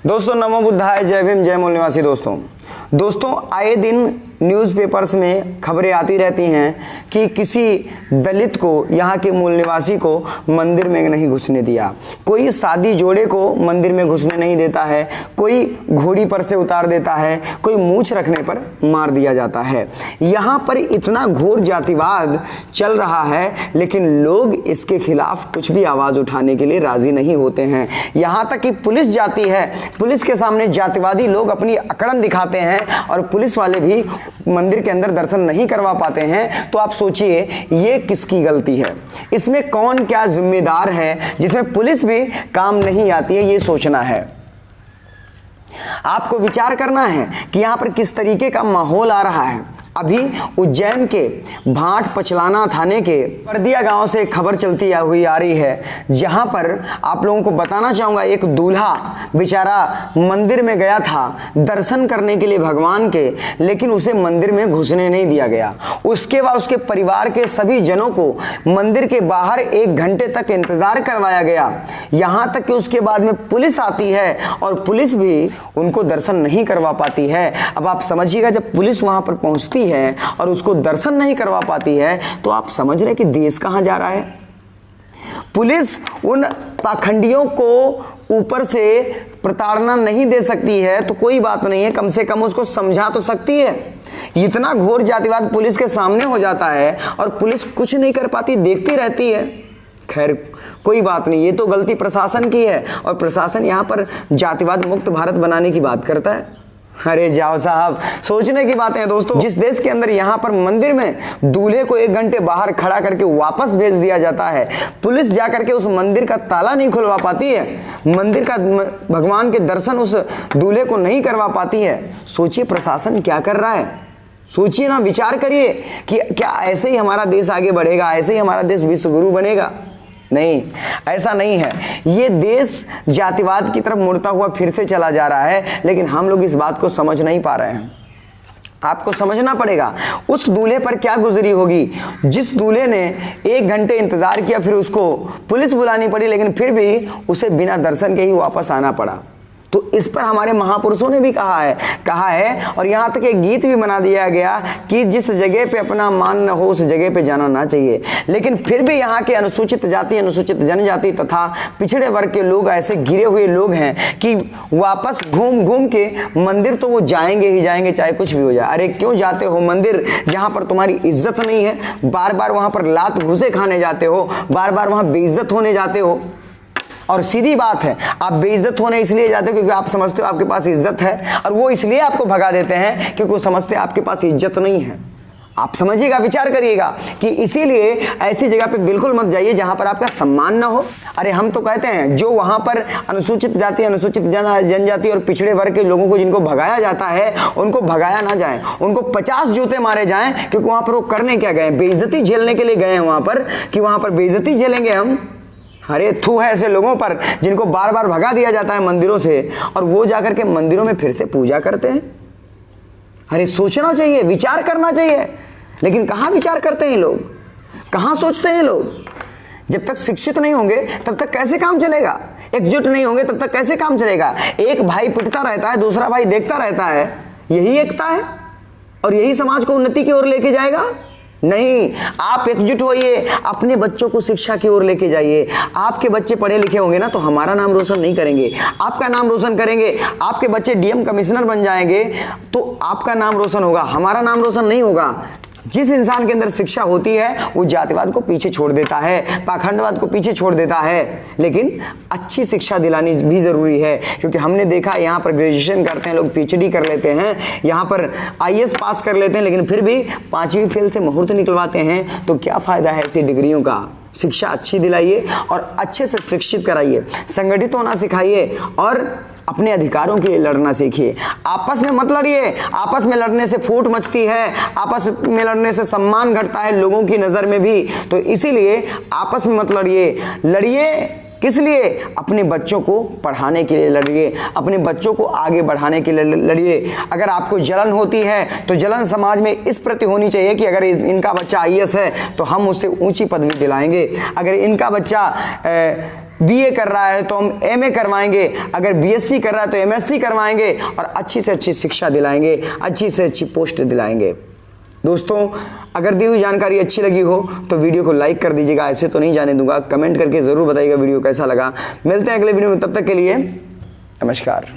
दोस्तों नमो बुद्धाय, जय भीम, जय मूल निवासी। दोस्तों आए दिन न्यूज़पेपर्स में खबरें आती रहती हैं कि किसी दलित को, यहाँ के मूल निवासी को मंदिर में नहीं घुसने दिया, कोई शादी जोड़े को मंदिर में घुसने नहीं देता है, कोई घोड़ी पर से उतार देता है, कोई मूंछ रखने पर मार दिया जाता है। यहाँ पर इतना घोर जातिवाद चल रहा है, लेकिन लोग इसके खिलाफ कुछ भी आवाज़ उठाने के लिए राजी नहीं होते हैं। यहाँ तक कि पुलिस जाती है, पुलिस के सामने जातिवादी लोग अपनी अकड़न दिखाते हैं और पुलिस वाले भी मंदिर के अंदर दर्शन नहीं करवा पाते हैं। तो आप सोचिए ये किसकी गलती है, इसमें कौन क्या जिम्मेदार है, जिसमें पुलिस भी काम नहीं आती है, ये सोचना है। आपको विचार करना है कि यहां पर किस तरीके का माहौल आ रहा है। अभी उज्जैन के भाट पचलाना थाने के परदिया गांव से एक खबर चलती हुई आ रही है, जहां पर आप लोगों को बताना चाहूंगा, एक दूल्हा बेचारा मंदिर में गया था दर्शन करने के लिए भगवान के, लेकिन उसे मंदिर में घुसने नहीं दिया गया। उसके बाद उसके परिवार के सभी जनों को मंदिर के बाहर 1 घंटे तक इंतजार करवाया गया, यहां तक कि उसके बाद में पुलिस आती है और पुलिस भी उनको दर्शन नहीं करवा पाती है। अब आप समझिएगा, जब पुलिस वहां पर पहुंचती है और उसको दर्शन नहीं करवा पाती है, तो आप समझ रहे कि देश कहां जा रहा है। पुलिस उन पाखंडियों को ऊपर से प्रताड़ना नहीं दे सकती है तो कोई बात नहीं है, कम से कम उसको समझा तो सकती है। इतना घोर जातिवाद पुलिस के सामने हो जाता है और पुलिस कुछ नहीं कर पाती, देखती रहती है। खैर कोई बात नहीं, ये तो गलती प्रशासन की है और प्रशासन यहाँ पर जातिवाद मुक्त भारत बनाने की बात करता है। अरे जाओ साहब, सोचने की बातें हैं दोस्तों। जिस देश के अंदर यहाँ पर मंदिर में दूल्हे को 1 घंटे बाहर खड़ा करके वापस भेज दिया जाता है, पुलिस जाकर के उस मंदिर का ताला नहीं खुलवा पाती है, मंदिर का भगवान के दर्शन उस दूल्हे को नहीं करवा पाती है, सोचिए प्रशासन क्या कर रहा है। सोचिए ना, विचार करिए कि क्या ऐसे ही हमारा देश आगे बढ़ेगा, ऐसे ही हमारा देश विश्व गुरु बनेगा? नहीं, ऐसा नहीं है। ये देश जातिवाद की तरफ मुड़ता हुआ फिर से चला जा रहा है, लेकिन हम लोग इस बात को समझ नहीं पा रहे हैं। आपको समझना पड़ेगा उस दूल्हे पर क्या गुजरी होगी, जिस दूल्हे ने 1 घंटे इंतजार किया, फिर उसको पुलिस बुलानी पड़ी, लेकिन फिर भी उसे बिना दर्शन के ही वापस आना पड़ा। तो इस पर हमारे महापुरुषों ने भी कहा है और यहाँ तक एक गीत भी बना दिया गया कि जिस जगह पे अपना मान न हो उस जगह पे जाना ना चाहिए। लेकिन फिर भी यहाँ के अनुसूचित जाति, अनुसूचित जनजाति तथा पिछड़े वर्ग के लोग ऐसे गिरे हुए लोग हैं कि वापस घूम के मंदिर तो वो जाएंगे ही जाएंगे, चाहे कुछ भी हो जाए। अरे क्यों जाते हो मंदिर जहाँ पर तुम्हारी इज्जत नहीं है? बार बार वहाँ पर लात घुसे खाने जाते हो, बार बार वहाँ बेइज्जत होने जाते हो। और सीधी बात है, आप बेइज्जत होने इसलिए जाते हो क्योंकि आप समझते हो आपके पास इज्जत है, और वो इसलिए आपको भगा देते हैं क्योंकि वो समझते हैं आपके पास इज्जत नहीं है। आप समझिएगा, विचार करिएगा कि इसीलिए ऐसी जगह पे बिल्कुल मत जाइए जहां पर आपका सम्मान ना हो। अरे हम तो कहते हैं जो वहां पर अनुसूचित जाति, अनुसूचित जनजाति और पिछड़े वर्ग के लोगों को जिनको भगाया जाता है, उनको भगाया ना जाए, उनको 50 जूते मारे जाएं, क्योंकि वहां पर वो करने क्या गए? बेइज्जती झेलने के लिए गए हैं वहां पर, कि वहां पर बेइज्जती झेलेंगे हम। अरे थू है ऐसे लोगों पर जिनको बार बार भगा दिया जाता है मंदिरों से, और वो जाकर के मंदिरों में फिर से पूजा करते हैं। अरे सोचना चाहिए, विचार करना चाहिए, लेकिन कहाँ विचार करते हैं लोग, कहाँ सोचते हैं लोग? जब तक शिक्षित नहीं होंगे तब तक कैसे काम चलेगा? एकजुट नहीं होंगे तब तक कैसे काम चलेगा? एक भाई पिटता रहता है, दूसरा भाई देखता रहता है, यही एकता है और यही समाज को उन्नति की ओर लेके जाएगा? नहीं, आप एकजुट होइए, अपने बच्चों को शिक्षा की ओर लेके जाइए। आपके बच्चे पढ़े लिखे होंगे ना तो हमारा नाम रोशन नहीं करेंगे, आपका नाम रोशन करेंगे। आपके बच्चे डीएम कमिश्नर बन जाएंगे तो आपका नाम रोशन होगा, हमारा नाम रोशन नहीं होगा। जिस इंसान के अंदर शिक्षा होती है वो जातिवाद को पीछे छोड़ देता है, पाखंडवाद को पीछे छोड़ देता है। लेकिन अच्छी शिक्षा दिलानी भी जरूरी है, क्योंकि हमने देखा यहाँ पर ग्रेजुएशन करते हैं लोग, पीएचडी कर लेते हैं, यहाँ पर आईएएस पास कर लेते हैं, लेकिन फिर भी 5वीं फेल से मुहूर्त निकलवाते हैं। तो क्या फायदा है ऐसी डिग्रियों का? शिक्षा अच्छी दिलाइए और अच्छे से शिक्षित कराइए, संगठित होना सिखाइए और अपने अधिकारों के लिए लड़ना सीखिए। आपस में मत लड़िए, आपस में लड़ने से फूट मचती है, आपस में लड़ने से सम्मान घटता है लोगों की नज़र में भी। तो इसीलिए आपस में मत लड़िए। लड़िए किस लिए? अपने बच्चों को पढ़ाने के लिए लड़िए, अपने बच्चों को आगे बढ़ाने के लिए लड़िए। अगर आपको जलन होती है तो जलन समाज में इस प्रति होनी चाहिए कि अगर इनका बच्चा आईएएस है तो हम उससे ऊंची पदवी दिलाएंगे, अगर इनका बच्चा बीए कर रहा है तो हम एमए करवाएंगे, अगर बीएससी कर रहा है तो एमएससी करवाएंगे और अच्छी से अच्छी शिक्षा दिलाएंगे, अच्छी से अच्छी पोस्ट दिलाएंगे। दोस्तों, अगर दी हुई जानकारी अच्छी लगी हो तो वीडियो को लाइक कर दीजिएगा, ऐसे तो नहीं जाने दूंगा। कमेंट करके ज़रूर बताइएगा वीडियो कैसा लगा। मिलते हैं अगले वीडियो में, तब तक के लिए नमस्कार।